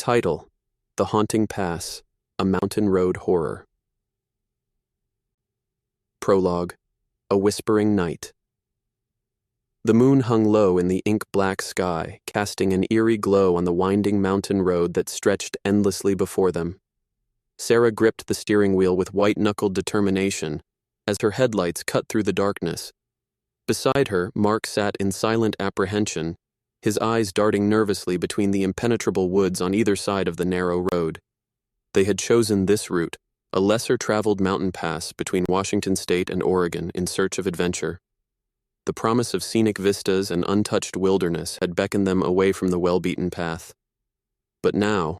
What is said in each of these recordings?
Title: The Haunting Pass, a Mountain Road Horror. Prologue: A Whispering Night. The moon hung low in the ink-black sky, casting an eerie glow on the winding mountain road that stretched endlessly before them. Sarah gripped the steering wheel with white-knuckled determination as her headlights cut through the darkness. Beside her, Mark sat in silent apprehension, his eyes darting nervously between the impenetrable woods on either side of the narrow road. They had chosen this route, a lesser-traveled mountain pass between Washington State and Oregon, in search of adventure. The promise of scenic vistas and untouched wilderness had beckoned them away from the well-beaten path. But now,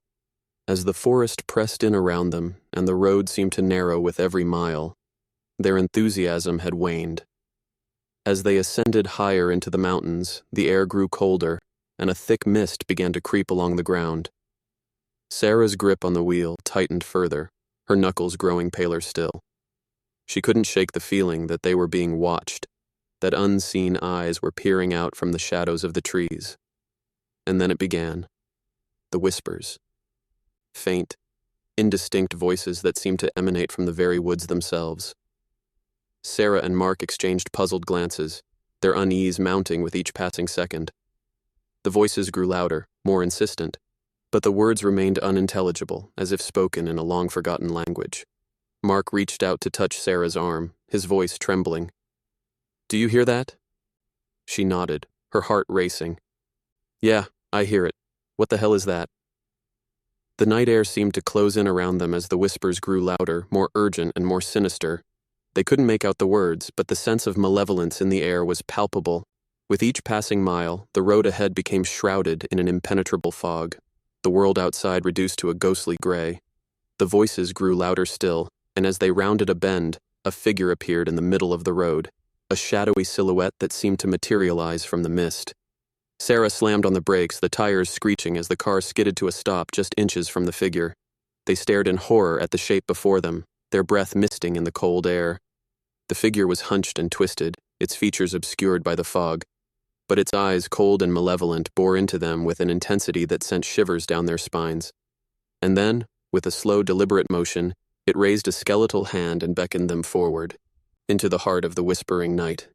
as the forest pressed in around them and the road seemed to narrow with every mile, their enthusiasm had waned. As they ascended higher into the mountains, the air grew colder, and a thick mist began to creep along the ground. Sarah's grip on the wheel tightened further, her knuckles growing paler still. She couldn't shake the feeling that they were being watched, that unseen eyes were peering out from the shadows of the trees. And then it began. The whispers. Faint, indistinct voices that seemed to emanate from the very woods themselves. Sarah and Mark exchanged puzzled glances, their unease mounting with each passing second. The voices grew louder, more insistent, but the words remained unintelligible, as if spoken in a long-forgotten language. Mark reached out to touch Sarah's arm, his voice trembling. "Do you hear that?" She nodded, her heart racing. "Yeah, I hear it. What the hell is that?" The night air seemed to close in around them as the whispers grew louder, more urgent and more sinister. They couldn't make out the words, but the sense of malevolence in the air was palpable. With each passing mile, the road ahead became shrouded in an impenetrable fog, the world outside reduced to a ghostly gray. The voices grew louder still, and as they rounded a bend, a figure appeared in the middle of the road, a shadowy silhouette that seemed to materialize from the mist. Sarah slammed on the brakes, the tires screeching as the car skidded to a stop just inches from the figure. They stared in horror at the shape before them, their breath misting in the cold air. The figure was hunched and twisted, its features obscured by the fog, but its eyes, cold and malevolent, bore into them with an intensity that sent shivers down their spines. And then, with a slow, deliberate motion, it raised a skeletal hand and beckoned them forward, into the heart of the whispering night.